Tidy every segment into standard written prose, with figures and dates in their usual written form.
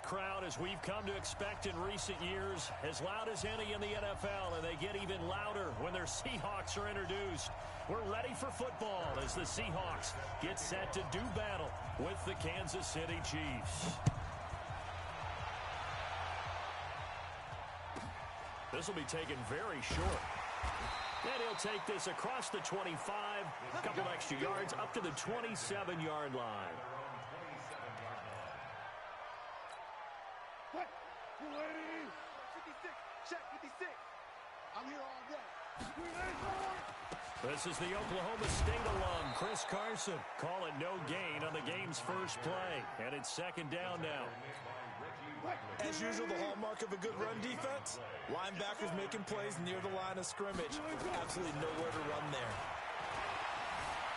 Crowd, as we've come to expect in recent years, as loud as any in the NFL, and they get even louder when their Seahawks are introduced. We're ready for football as the Seahawks get set to do battle with the Kansas City Chiefs. This will be taken very short. And he'll take this across the 25, a couple extra yards, up to the 27-yard line. Ready? 56. Check 56. I'm here all day. This is the Oklahoma State alum, Chris Carson. Call it no gain on the game's first play. And it's second down now. As usual, the hallmark of a good run defense, linebackers making plays near the line of scrimmage. Absolutely nowhere to run there.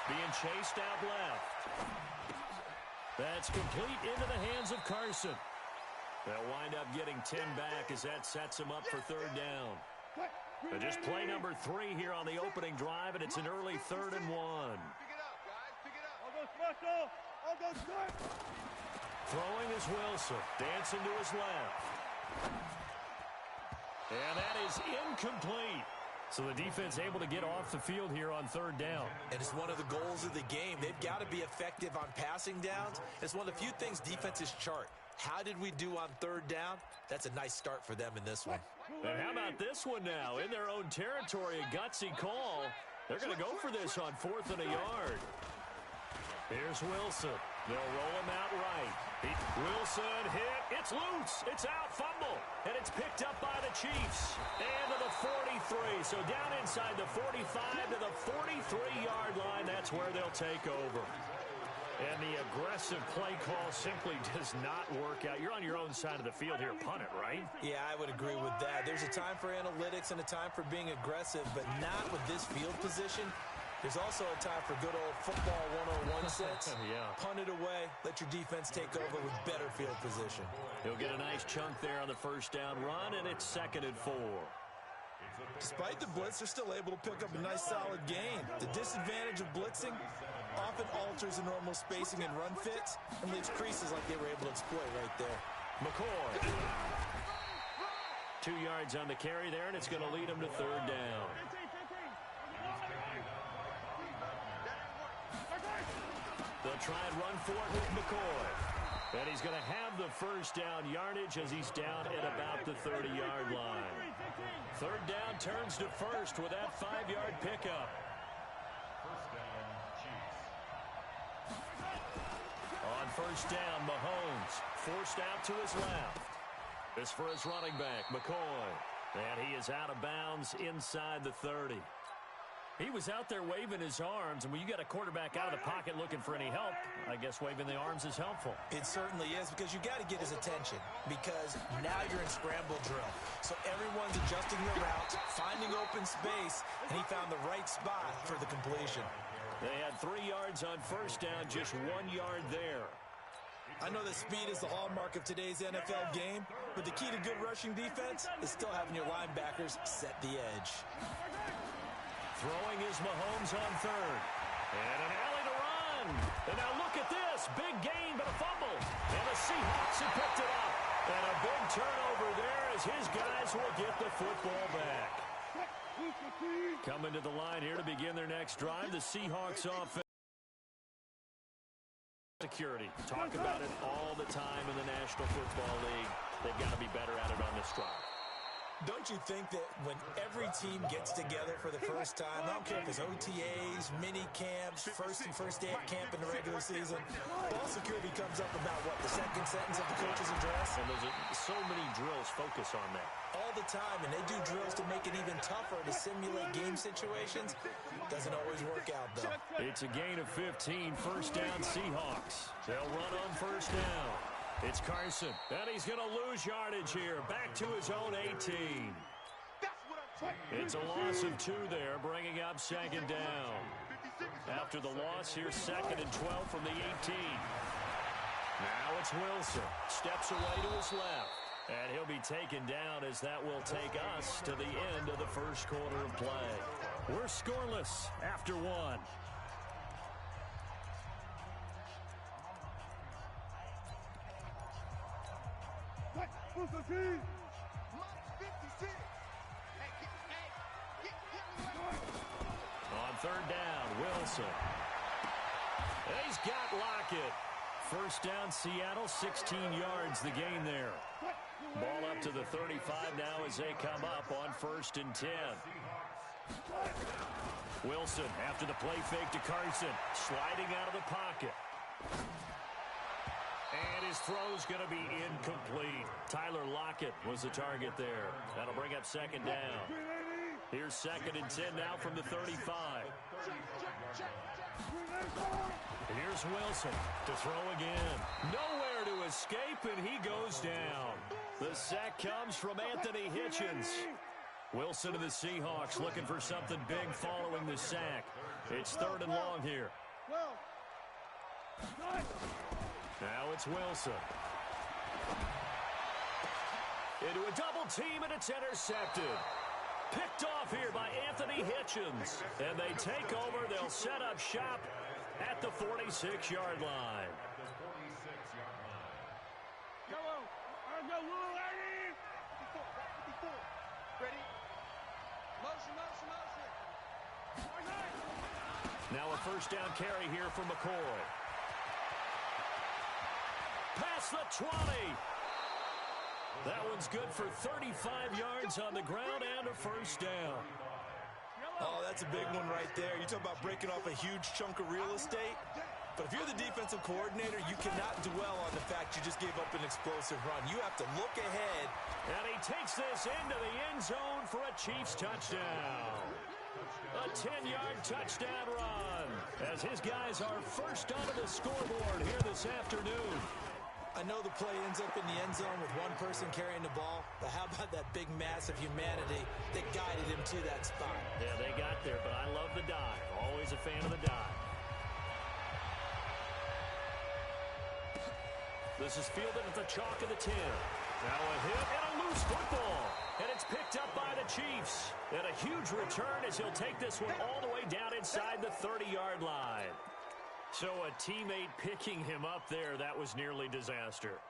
Being chased out left. That's complete into the hands of Carson. They'll wind up getting 10 back as that sets them up for third down. But just play number 3 here on the opening drive, and it's an early 3rd and 1. Pick it up, guys. Pick it up. I'll go special. I'll go straight. Throwing is Wilson. Dancing to his left. And that is incomplete. So the defense able to get off the field here on 3rd down. And it's one of the goals of the game. They've got to be effective on passing downs. It's one of the few things defenses chart. How did we do on 3rd down? That's a nice start for them in this one. And how about this one now? In their own territory, a gutsy call. They're going to go for this on 4th and a yard. Here's Wilson. They'll roll him out right. Wilson hit. It's loose. It's out. Fumble. And it's picked up by the Chiefs. And to the 43. So down inside the 45 to the 43-yard line. That's where they'll take over. And the aggressive play call simply does not work out. You're on your own side of the field here. Punt it, right? Yeah, I would agree with that. There's a time for analytics and a time for being aggressive, but not with this field position. There's also a time for good old football 101 sets. Yeah. Punt it away. Let your defense take over with better field position. He'll get a nice chunk there on the first down run, and it's 2nd and 4. Despite the blitz, they're still able to pick up a nice solid gain. The disadvantage of blitzing often alters the normal spacing and run fits and leaves creases like they were able to exploit right there. McCoy. 2 yards on the carry there, and it's going to lead him to 3rd down. They'll try and run for it with McCoy. And he's going to have the first down yardage as he's down at about the 30-yard line. 3rd down turns to 1st with that 5-yard pickup. On 1st down, Mahomes forced out to his left. This for his running back, McCoy. And he is out of bounds inside the 30. He was out there waving his arms, and when you got a quarterback out of the pocket looking for any help, I guess waving the arms is helpful. It certainly is, because you got to get his attention, because now you're in scramble drill. So everyone's adjusting their routes, finding open space, and he found the right spot for the completion. They had 3 yards on 1st down, just 1 yard there. I know that speed is the hallmark of today's NFL game, but the key to good rushing defense is still having your linebackers set the edge. Throwing is Mahomes on 3rd. And an alley to run. And now look at this. Big gain, but a fumble. And the Seahawks have picked it up. And a big turnover there as his guys will get the football back. Coming to the line here to begin their next drive, the Seahawks offense. Security. Talk about it all the time in the National Football League. They've got to be better at it on this drive. Don't you think that when every team gets together for the first time, I don't care if it's OTAs, mini camps, first day at camp in the regular season, ball security comes up about, what, the second sentence of the coach's address? And there's so many drills focus on that. All the time, and they do drills to make it even tougher to simulate game situations. Doesn't always work out, though. It's a gain of 15, 1st down Seahawks. They'll run on 1st down. It's Carson, and he's going to lose yardage here. Back to his own 18. It's a loss of 2 there, bringing up 2nd down. After the loss, here's 2nd and 12 from the 18. Now it's Wilson. Steps away to his left. And he'll be taken down as that will take us to the end of the first quarter of play. We're scoreless after 1. On third down, Wilson. And he's got Lockett. First down, Seattle, 16 yards the gain there. Ball up to the 35 now as they come up on 1st and 10. Wilson after the play fake to Carson, sliding out of the pocket. And his throw's going to be incomplete. Tyler Lockett was the target there. That'll bring up 2nd down. Here's 2nd and 10 now from the 35. Here's Wilson to throw again. Nowhere to escape, and he goes down. The sack comes from Anthony Hitchens. Wilson and the Seahawks looking for something big following the sack. It's 3rd and long here. Now it's Wilson. Into a double team, and it's intercepted. Picked off here by Anthony Hitchens. And they take over. They'll set up shop at the 46-yard line. Ready? Motion. Now a 1st down carry here from McCoy. Past the 20. That one's good for 35 yards on the ground and a 1st down. Oh, that's a big one right there. You talk about breaking off a huge chunk of real estate. But if you're the defensive coordinator, you cannot dwell on the fact you just gave up an explosive run. You have to look ahead. And he takes this into the end zone for a Chiefs touchdown. A 10-yard touchdown run as his guys are first onto the scoreboard here this afternoon. I know the play ends up in the end zone with one person carrying the ball, but how about that big mass of humanity that guided him to that spot? Yeah, they got there, but I love the dive. Always a fan of the dive. This is fielded at the chalk of the 10. Now a hit and a loose football. And it's picked up by the Chiefs. And a huge return as he'll take this one all the way down inside the 30-yard line. So a teammate picking him up there, that was nearly disaster.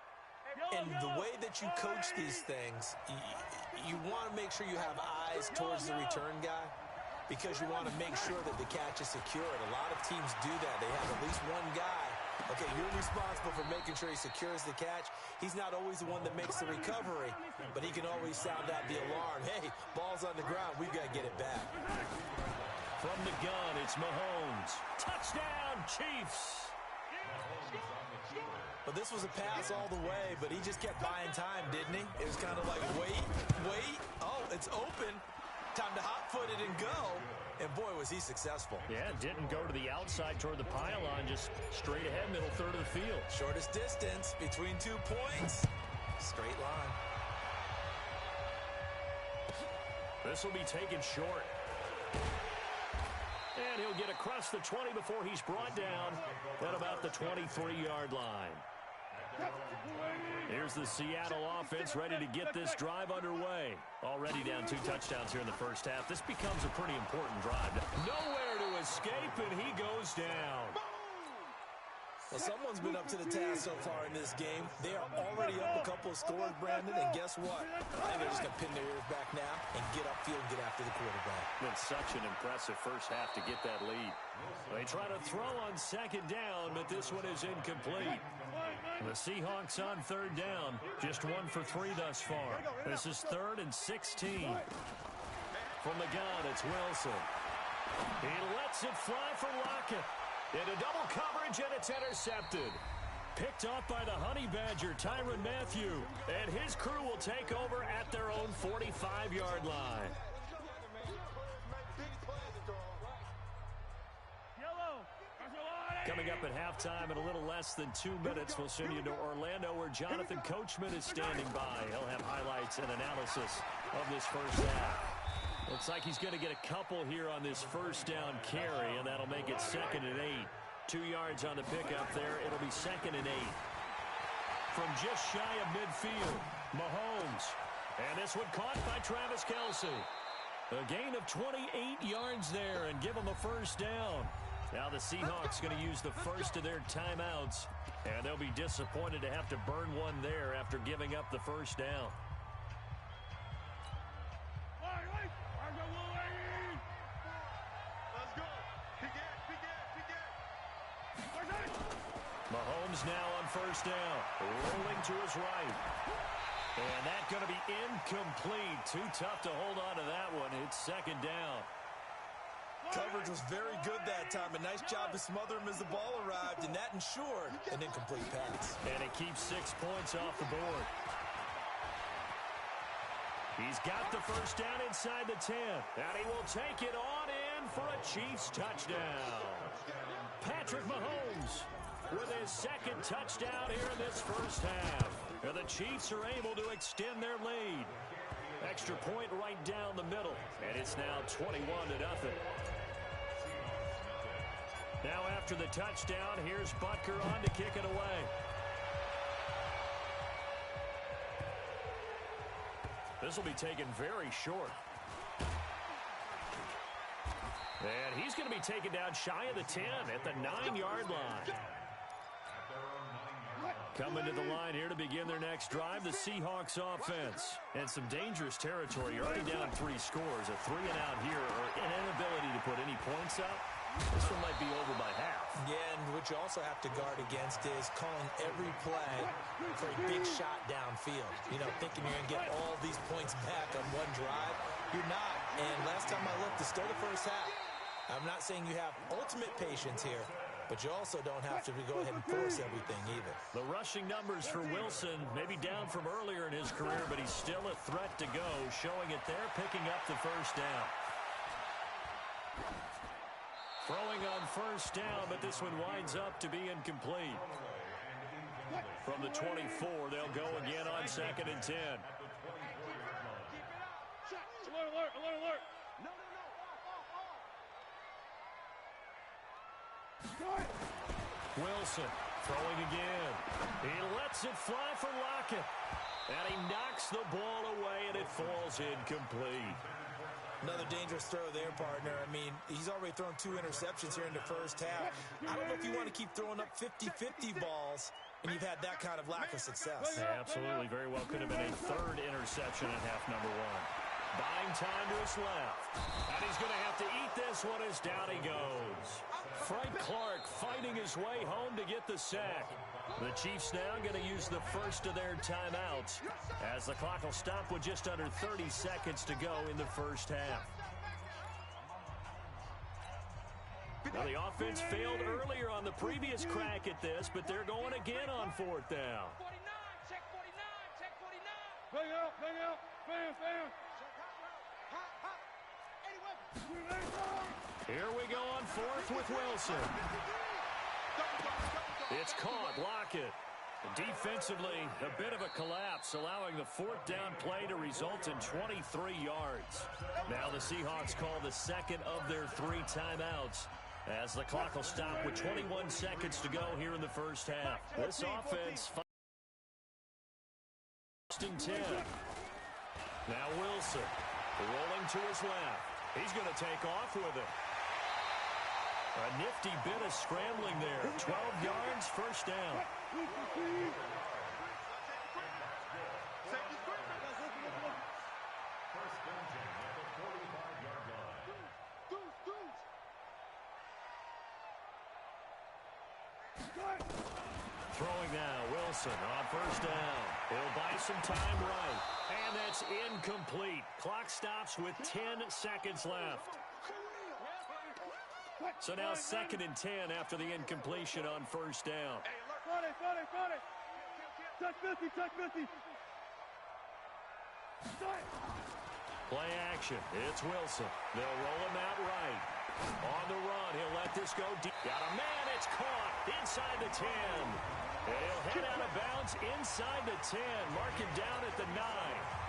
And the way that you coach these things, you want to make sure you have eyes towards the return guy because you want to make sure that the catch is secured. A lot of teams do that. They have at least one guy. Okay, you're responsible for making sure he secures the catch. He's not always the one that makes the recovery, but he can always sound out the alarm. Hey, ball's on the ground. We've got to get it back. From the gun, it's Mahomes. Touchdown, Chiefs. But this was a pass all the way, but he just kept buying time, didn't he? It was kind of like, wait. Oh, it's open. Time to hot-foot it and go. And, boy, was he successful. Yeah, didn't go to the outside toward the pylon, just straight ahead, middle third of the field. Shortest distance between 2 points. Straight line. This will be taken short. And he'll get across the 20 before he's brought down at about the 23-yard line. Here's the Seattle offense ready to get this drive underway. Already down 2 touchdowns here in the first half. This becomes a pretty important drive. Nowhere to escape, and he goes down. Well, someone's been up to the task so far in this game. They are already up a couple of scores, Brandon, and guess what? I think they're just going to pin their ears back now and get upfield and get after the quarterback. Been such an impressive first half to get that lead. They try to throw on 2nd down, but this one is incomplete. The Seahawks on 3rd down, just 1 for 3 thus far. This is 3rd and 16. From the gun, it's Wilson. He lets it fly for Lockett. Into double coverage, and it's intercepted. Picked off by the Honey Badger, Tyrann Mathieu. And his crew will take over at their own 45-yard line. Coming up at halftime in a little less than 2 minutes, we'll send you to Orlando where Jonathan Coachman is standing by. He'll have highlights and analysis of this first half. Looks like he's going to get a couple here on this first down carry, and that'll make it 2nd and 8. 2 yards on the pickup there. It'll be 2nd and 8. From just shy of midfield, Mahomes. And this one caught by Travis Kelce. A gain of 28 yards there and give him a first down. Now the Seahawks going to use the first of their timeouts, and they'll be disappointed to have to burn one there after giving up the first down. Mahomes now on first down, rolling to his right. And that's going to be incomplete. Too tough to hold on to that one. It's second down. Coverage was very good that time. A nice job to smother him as the ball arrived, and that ensured an incomplete pass. And it keeps 6 points off the board. He's got the first down inside the 10. And he will take it on in for a Chiefs touchdown. Patrick Mahomes with his second touchdown here in this first half. And the Chiefs are able to extend their lead. Extra point right down the middle. And it's now 21-0. Now after the touchdown, here's Butker on to kick it away. This will be taken very short. And he's going to be taken down shy of the 10 at the 9-yard line. Coming to the line here to begin their next drive, the Seahawks offense. And some dangerous territory. You're already down 3 scores. A 3-and-out here, or an inability to put any points up. This one might be over by half. Yeah, and what you also have to guard against is calling every play for a big shot downfield. You know, thinking you're going to get all these points back on one drive. You're not. And last time I looked, it's still the first half. I'm not saying you have ultimate patience here, but you also don't have to go ahead and force everything either. The rushing numbers for Wilson may be down from earlier in his career, but he's still a threat to go, showing it there, picking up the first down. Throwing on first down, but this one winds up to be incomplete. From the 24, they'll go again on 2nd and 10. Alert, alert, alert. Wilson throwing again. He lets it fly for Lockett. And he knocks the ball away, and it falls incomplete. Another dangerous throw there, partner. I mean, he's already thrown 2 interceptions here in the first half. I don't know if you want to keep throwing up 50-50 balls, and you've had that kind of lack of success. Yeah, absolutely. Very well could have been a 3rd interception in half number 1. Buying time to his left. And he's going to have to eat this one as down he goes. Frank Clark fighting his way home to get the sack. The Chiefs now going to use the first of their timeouts as the clock will stop with just under 30 seconds to go in the first half. Well, the offense failed earlier on the previous crack at this, but they're going again on 4th down. 49, check 49, check 49. Bang out, bam, bam. Here we go on 4th with Wilson. It's caught, Lockett. Defensively, a bit of a collapse, allowing the 4th down play to result in 23 yards. Now the Seahawks call the second of their 3 timeouts as the clock will stop with 21 seconds to go here in the first half. This offense, 1st and 10. Now Wilson rolling to his left. He's going to take off with it. A nifty bit of scrambling there. 12 yards, first down. Throwing now, Wilson on first down. He'll buy some time right. And that's incomplete. Clock stops with 10 seconds left. So now 2nd and 10 after the incompletion on first down. Funny. Touch 50, touch 50. Play action. It's Wilson. They'll roll him out right. On the run, he'll let this go deep. Got a man, it's caught inside the 10. And he'll head out of bounds inside the 10. Mark him down at the 9.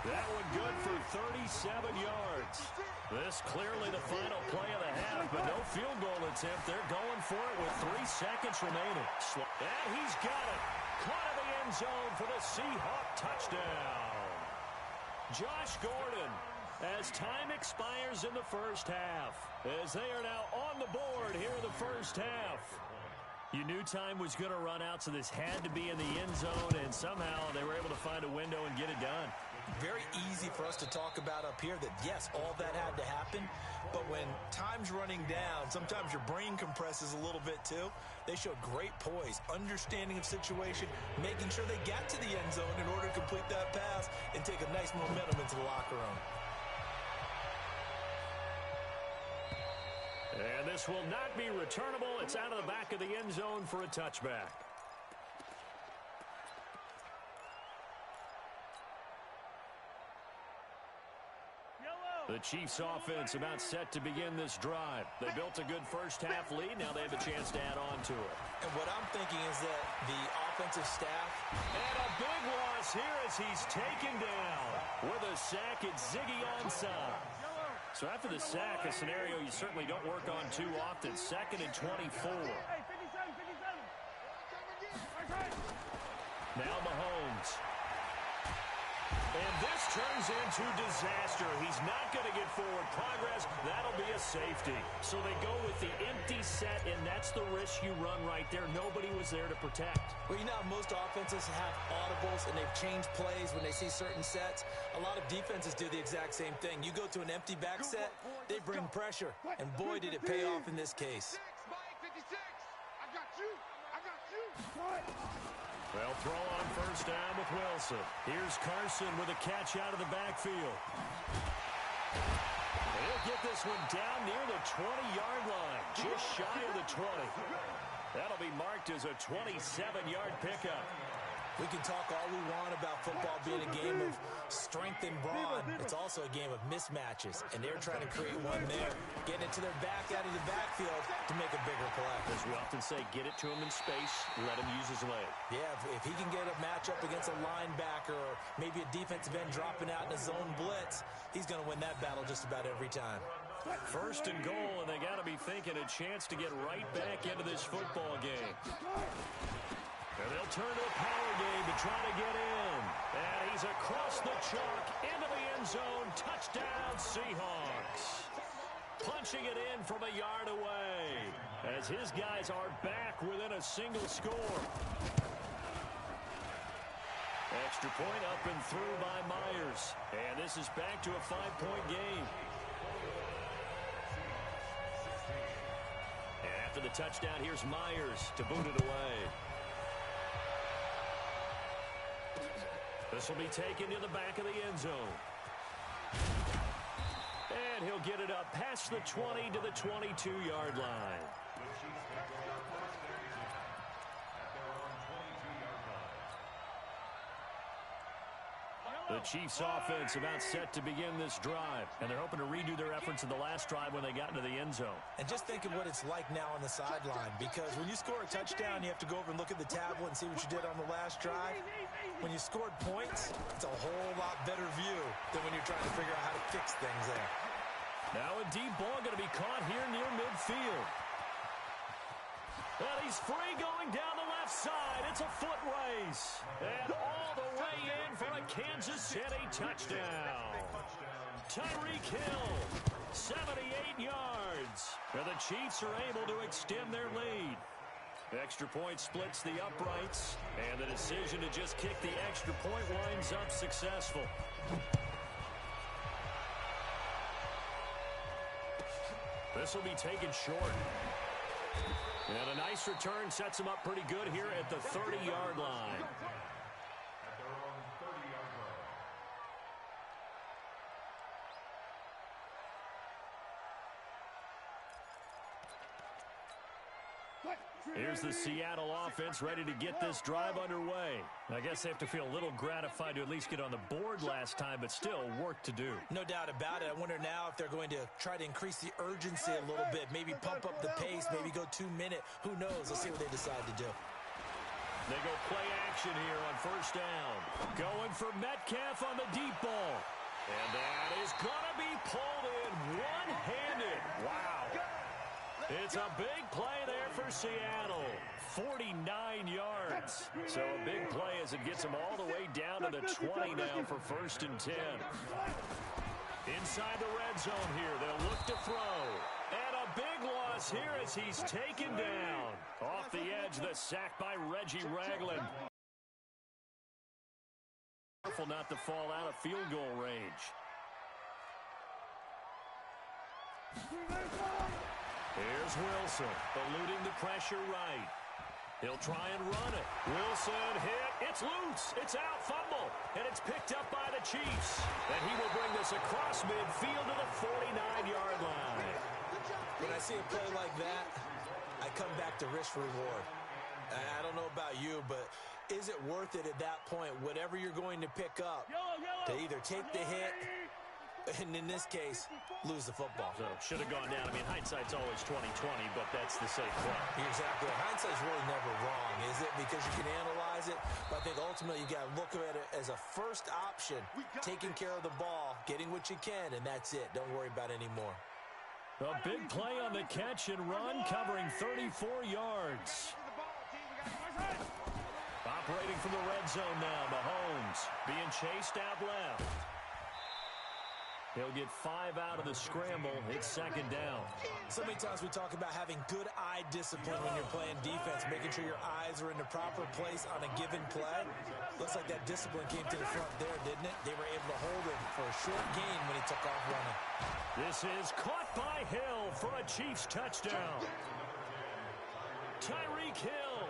That one good for 37 yards. This clearly the final play of the half, but no field goal attempt. They're going for it with 3 seconds remaining. And he's got it. Caught in the end zone for the Seahawk touchdown. Josh Gordon as time expires in the first half. As they are now on the board here in the first half. You knew time was going to run out, so this had to be in the end zone, and somehow they were able to find a window and get it done. Very easy for us to talk about up here that, yes, all that had to happen, but when time's running down, sometimes your brain compresses a little bit too. They showed great poise, understanding of situation, making sure they got to the end zone in order to complete that pass and take a nice momentum into the locker room. And this will not be returnable. It's out of the back of the end zone for a touchback. The Chiefs offense about set to begin this drive. They built a good first half lead. Now they have a chance to add on to it. And what I'm thinking is that the offensive staff... And a big loss here as he's taken down. With a sack, it's Ziggy Ansah. So after the sack, a scenario you certainly don't work on too often. 2nd and 24. Now Mahomes. And this turns into disaster. He's not going to get forward progress. That'll be a safety. So they go with the empty set, and that's the risk you run right there. Nobody was there to protect. Well, you know, most offenses have audibles, and they've changed plays when they see certain sets. A lot of defenses do the exact same thing. You go to an empty back set, they bring pressure. And boy, did it pay off in this case. I got you. They'll throw on first down with Wilson. Here's Carson with a catch out of the backfield. He'll get this one down near the 20-yard line, just shy of the 20. That'll be marked as a 27-yard pickup. We can talk all we want about football being a game of strength and brawn. It's also a game of mismatches, and they're trying to create one there, getting it to their back out of the backfield to make a bigger play. As we often say, get it to him in space, let him use his leg. Yeah, if he can get a matchup against a linebacker or maybe a defensive end dropping out in a zone blitz, he's going to win that battle just about every time. 1st and goal, and they got to be thinking a chance to get right back into this football game. And they'll turn to a power game to try to get in. And he's across the chalk into the end zone. Touchdown, Seahawks. Punching it in from a yard away as his guys are back within a single score. Extra point up and through by Myers. And this is back to a 5-point game. And after the touchdown, here's Myers to boot it away. This will be taken to the back of the end zone. And he'll get it up past the 20 to the 22-yard line. The Chiefs offense about set to begin this drive. And they're hoping to redo their efforts in the last drive when they got into the end zone. And just think of what it's like now on the sideline. Because when you score a touchdown, you have to go over and look at the tablet and see what you did on the last drive. When you scored points, it's a whole lot better view than when you're trying to figure out how to fix things there. Now a deep ball going to be caught here near midfield. And he's free going down the left side. It's a foot race. And all the way in for a Kansas City touchdown. Tyreek Hill, 78 yards. And the Chiefs are able to extend their lead. Extra point splits the uprights. And the decision to just kick the extra point winds up successful. This will be taken short. And a nice return sets him up pretty good here at the 30-yard line. Here's the Seattle offense ready to get this drive underway. I guess they have to feel a little gratified to at least get on the board last time, but still work to do. No doubt about it. I wonder now if they're going to try to increase the urgency a little bit, maybe pump up the pace, maybe go 2-minute. Who knows? Let's see what they decide to do. They go play action here on first down. Going for Metcalf on the deep ball. And that is going to be pulled in one-handed. Wow. It's a big play there for Seattle. 49 yards. So a big play as it gets them all the way down to the 20 now for 1st and 10. Inside the red zone here, they'll look to throw. And a big loss here as he's taken down. Off the edge, the sack by Reggie Ragland. Careful not to fall out of field goal range. Here's Wilson, eluding the pressure right. He'll try and run it. Wilson hit. It's loose. It's out. Fumble. And it's picked up by the Chiefs. And he will bring this across midfield to the 49-yard line. When I see a play like that, I come back to risk reward. I don't know about you, but is it worth it at that point, whatever you're going to pick up, to either take the hit, and in this case, lose the football? So should have gone down. I mean, hindsight's always 20/20, but that's the safe play. Exactly. Hindsight's really never wrong, is it? Because you can analyze it, but I think ultimately you got to look at it as a first option, taking care of the ball, getting what you can, and that's it. Don't worry about any more. A big play on the catch and run, covering 34 yards. Operating from the red zone now, Mahomes being chased out left. He'll get 5 out of the scramble. It's second down. So many times we talk about having good eye discipline when you're playing defense, making sure your eyes are in the proper place on a given play. Looks like that discipline came to the front there, didn't it? They were able to hold him for a short gain when he took off running. This is caught by Hill for a Chiefs touchdown. Tyreek Hill,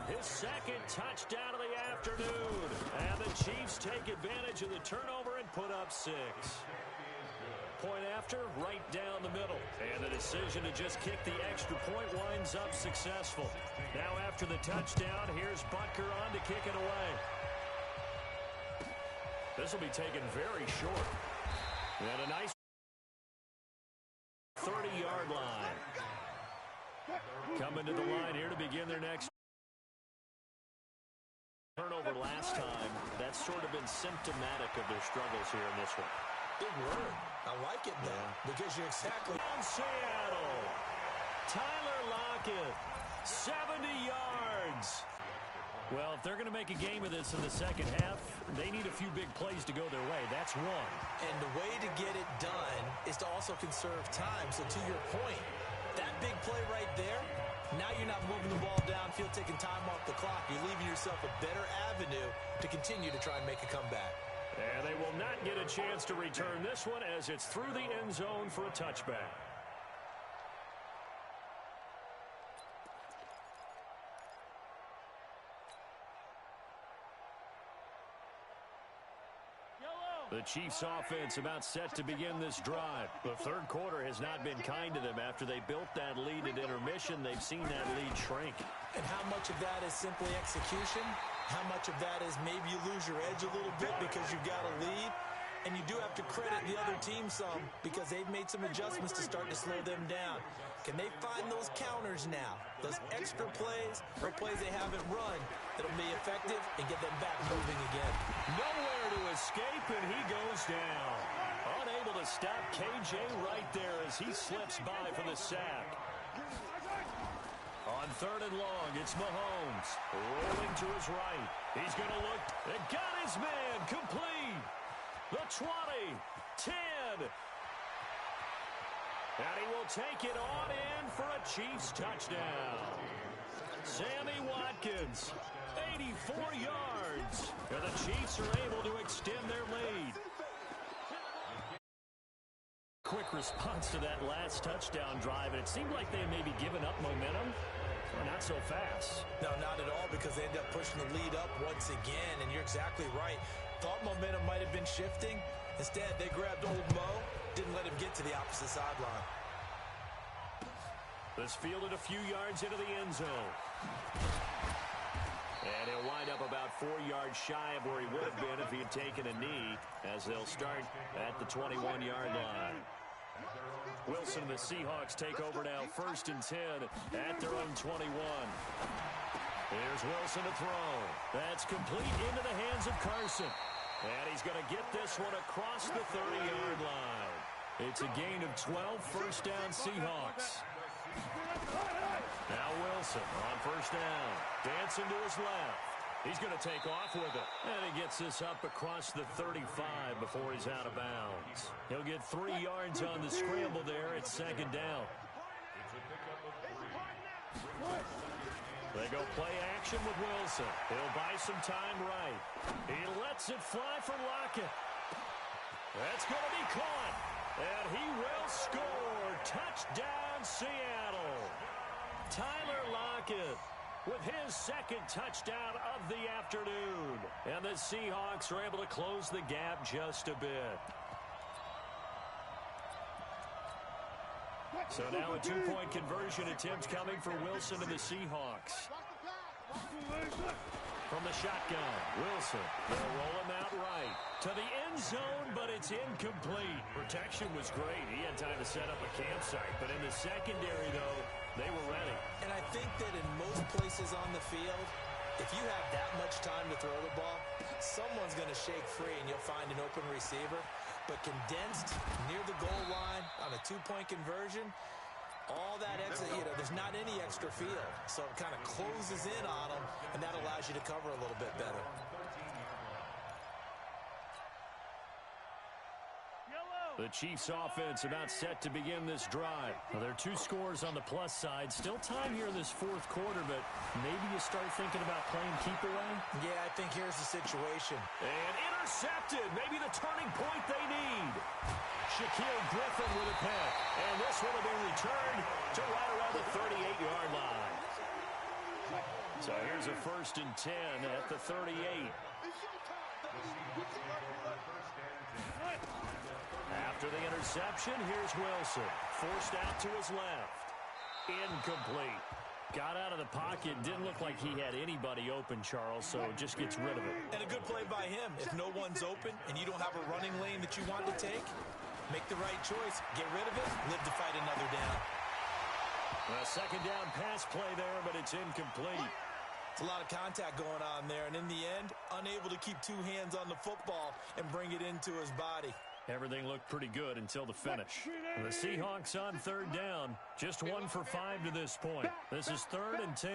his second touchdown of the afternoon. And the Chiefs take advantage of the turnover and put up 6. Point after, right down the middle. And the decision to just kick the extra point winds up successful. Now after the touchdown, here's Butker on to kick it away. This will be taken very short. And a nice 30-yard line. Coming to the line here to begin their next turnover last time. That's sort of been symptomatic of their struggles here in this one. Big word. I like it, though, because you're exactly... On Seattle, Tyler Lockett, 70 yards. Well, if they're going to make a game of this in the second half, they need a few big plays to go their way. That's one. And the way to get it done is to also conserve time. So to your point, that big play right there, now you're not moving the ball downfield, taking time off the clock. You're leaving yourself a better avenue to continue to try and make a comeback. And they will not get a chance to return this one as it's through the end zone for a touchback. The Chiefs offense about set to begin this drive. The third quarter has not been kind to them. After they built that lead at intermission, they've seen that lead shrink. And how much of that is simply execution? How much of that is maybe you lose your edge a little bit because you've got a lead? And you do have to credit the other team some because they've made some adjustments to start to slow them down. Can they find those counters now? Those extra plays or plays they haven't run that'll be effective and get them back moving again. Nowhere to escape, and he goes down. Unable to stop KJ right there as he slips by for the sack. On third and long, it's Mahomes rolling to his right. He's going to look. It got his man complete. The 20, 10. And he will take it on in for a Chiefs touchdown. Sammy Watkins, 84 yards. And the Chiefs are able to extend their lead. Quick response to that last touchdown drive, and it seemed like they had maybe given up momentum. Well, not so fast. No, not at all, because they end up pushing the lead up once again, and you're exactly right. Thought momentum might have been shifting. Instead, they grabbed old Mo, didn't let him get to the opposite sideline. This fielded a few yards into the end zone. And he'll wind up about 4 yards shy of where he would have been if he had taken a knee, as they'll start at the 21-yard line. Wilson and the Seahawks take over now, 1st and 10 at their own 21. Here's Wilson to throw. That's complete into the hands of Carson. And he's going to get this one across the 30-yard line. It's a gain of 12, first down Seahawks. Now Wilson on first down. Dancing to his left. He's going to take off with it. And he gets this up across the 35 before he's out of bounds. He'll get 3 yards on the scramble there. It's second down. They go play action with Wilson. He'll buy some time right. He lets it fly for Lockett. That's going to be caught. And he will score. Touchdown, Seattle. Tyler Lockett with his second touchdown of the afternoon. And the Seahawks are able to close the gap just a bit. So now a 2-point conversion attempt coming for Wilson and the Seahawks. From the shotgun, Wilson. They'll roll him out right to the end zone, but it's incomplete. Protection was great. He had time to set up a campsite, but in the secondary, though, they were ready. And I think that in most places on the field, if you have that much time to throw the ball, someone's going to shake free and you'll find an open receiver. But condensed near the goal line on a 2-point conversion, all that extra, there's not any extra field. So it kind of closes in on them, and that allows you to cover a little bit better. The Chiefs offense about set to begin this drive. Well, there are 2 scores on the plus side. Still time here in this fourth quarter, but maybe you start thinking about playing keep away? Yeah, I think here's the situation. And intercepted. Maybe the turning point they need. Shaquille Griffin with a pick. And this one will be returned to right around the 38-yard line. So here's a 1st and 10 at the 38. After the interception, here's Wilson. Forced out to his left. Incomplete. Got out of the pocket. Didn't look like he had anybody open, Charles, so just gets rid of it. And a good play by him. If no one's open and you don't have a running lane that you want to take, make the right choice. Get rid of it. Live to fight another down. A second down pass play there, but it's incomplete. It's a lot of contact going on there, and in the end, unable to keep 2 hands on the football and bring it into his body. Everything looked pretty good until the finish. The Seahawks on 3rd down. Just 1 for 5 to this point. This is 3rd and 10.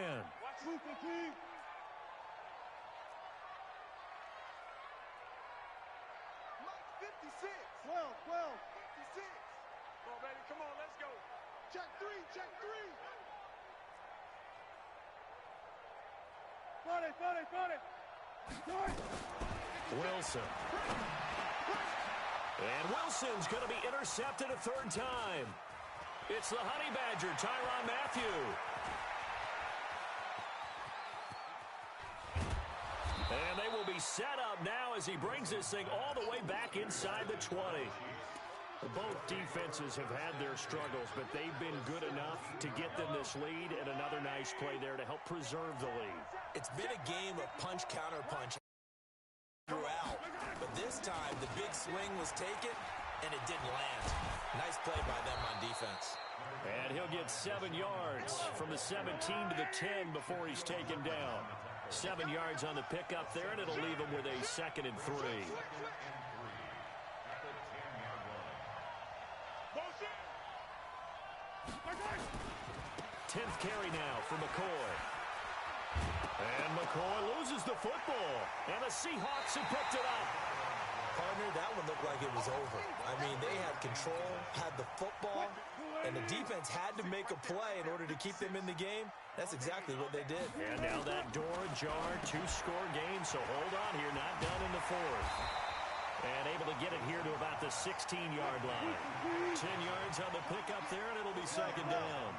Wilson. And Wilson's going to be intercepted a 3rd time. It's the Honey Badger, Tyrann Mathieu. And they will be set up now as he brings this thing all the way back inside the 20. Both defenses have had their struggles, but they've been good enough to get them this lead, and another nice play there to help preserve the lead. It's been a game of punch-counter-punch throughout, but this time the big swing was taken, and it didn't land. Nice play by them on defense. And he'll get 7 yards from the 17 to the 10 before he's taken down. 7 yards on the pickup there, and it'll leave him with a 2nd and 3. 10th carry now for McCoy. And McCoy loses the football. And the Seahawks have picked it up. Partner, that one looked like it was over. I mean, they had control, had the football, and the defense had to make a play in order to keep them in the game. That's exactly what they did. And now that door ajar, 2-score game, so hold on here, not done in the 4th. And able to get it here to about the 16-yard line. 10 yards on the pickup there, and it'll be 2nd down.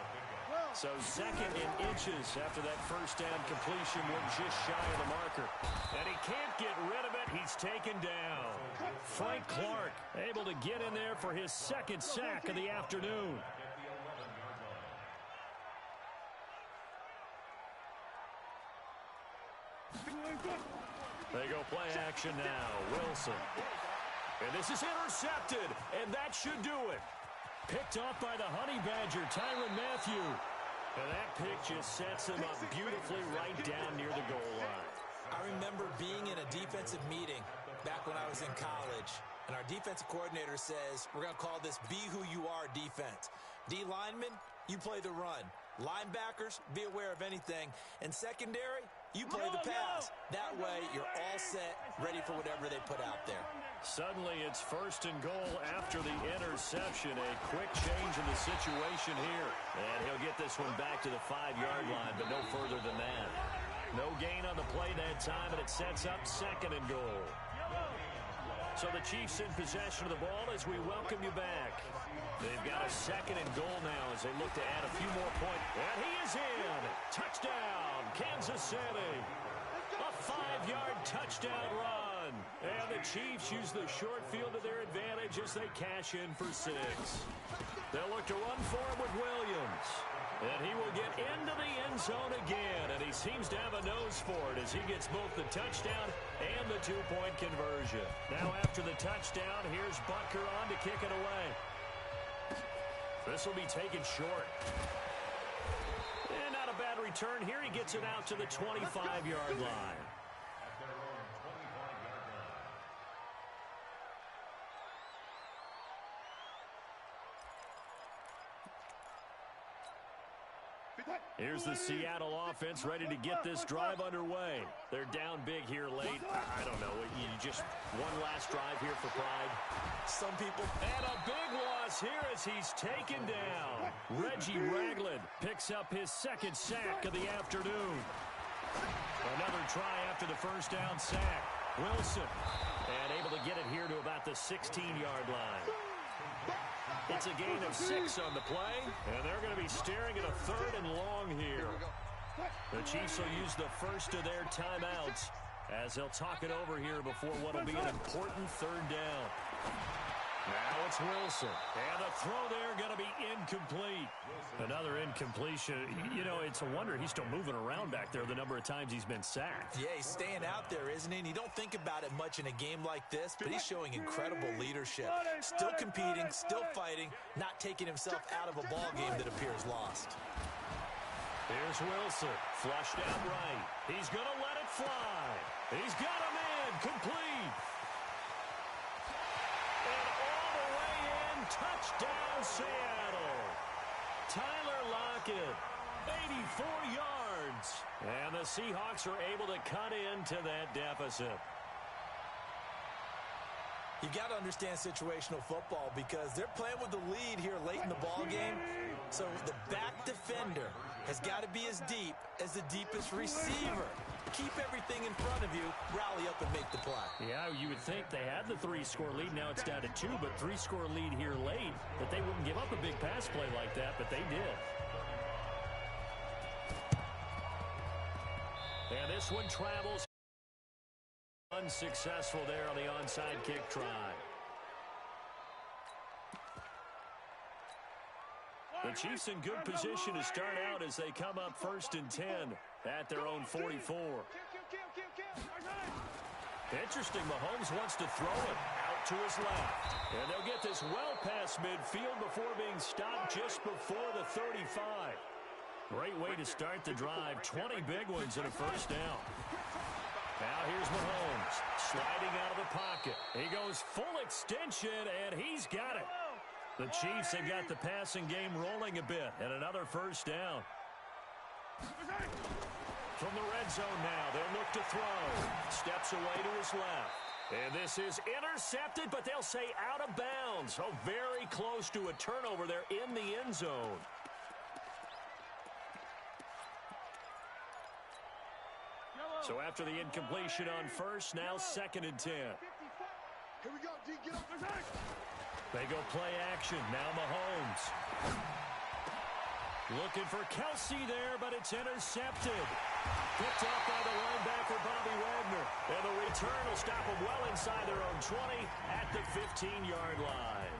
So 2nd in inches after that 1st down completion. We're just shy of the marker. And he can't get rid of it. He's taken down. Frank Clark able to get in there for his 2nd sack of the afternoon. They go play action now. Wilson. And this is intercepted. And that should do it. Picked off by the Honey Badger, Tyrann Mathieu. And that pick just sets him up beautifully right down near the goal line. I remember being in a defensive meeting back when I was in college, and our defensive coordinator says, we're going to call this Be Who You Are defense. D linemen, you play the run. Linebackers, be aware of anything. And secondary, You play the pass. That way, you're all set, ready for whatever they put out there. Suddenly, it's 1st and goal after the interception. A quick change in the situation here. And he'll get this one back to the 5-yard line, but no further than that. No gain on the play that time, and it sets up 2nd and goal. So the Chiefs in possession of the ball as we welcome you back. They've got a 2nd and goal now as they look to add a few more points. And he is in. Touchdown, Kansas City. A 5-yard touchdown run. And the Chiefs use the short field to their advantage as they cash in for 6. They'll look to run for him with Williams. And he will get into the end zone again. And he seems to have a nose for it as he gets both the touchdown and the 2-point conversion. Now after the touchdown, here's Butker on to kick it away. This will be taken short. And not a bad return here. He gets it out to the 25-yard line. Here's the Seattle offense ready to get this drive underway. They're down big here late. I don't know. You just one last drive here for pride. Some people. And a big loss here as he's taken down. Reggie Ragland picks up his 2nd sack of the afternoon. Another try after the 1st down sack. Wilson. And able to get it here to about the 16-yard line. It's a gain of 6 on the play, and they're going to be staring at a 3rd and long here. The Chiefs will use the first of their timeouts as they'll talk it over here before what will be an important 3rd down. Now it's Wilson, and the throw there going to be incomplete. Another incompletion. You know, it's a wonder he's still moving around back there the number of times he's been sacked. Yeah, he's staying out there, isn't he? And you don't think about it much in a game like this, but he's showing incredible leadership. Still competing, still fighting, not taking himself out of a ball game that appears lost. Here's Wilson, flushed out right. He's going to let it fly. He's got him in, complete. And all the way in, touchdown Seattle. Tyler Lockett, 84 yards. And the Seahawks are able to cut into that deficit. You got to understand situational football because they're playing with the lead here late in the ball game. So the back defender has got to be as deep as the deepest receiver. Keep everything in front of you, rally up and make the play. Yeah, you would think they had the 3-score lead. Now it's down to 2, but 3-score lead here late. That they wouldn't give up a big pass play like that, but they did. And this one travels. Unsuccessful there on the onside kick try. The Chiefs in good position to start out as they come up 1st and 10 at their own 44. Interesting, Mahomes wants to throw it out to his left. And they'll get this well past midfield before being stopped just before the 35. Great way to start the drive. 20 big ones and a 1st down. Now here's Mahomes sliding out of the pocket. He goes full extension, and he's got it. The Chiefs have got the passing game rolling a bit, and another 1st down. From the red zone now, they'll look to throw. Steps away to his left. And this is intercepted, but they'll say out of bounds. So very close to a turnover there in the end zone. So after the incompletion on 1st, now 2nd and 10. Here we go, D. Get up. They go play action. Now Mahomes. Looking for Kelsey there, but it's intercepted. Picked up by the linebacker, Bobby Wagner. And the return will stop them well inside their own 20 at the 15-yard line.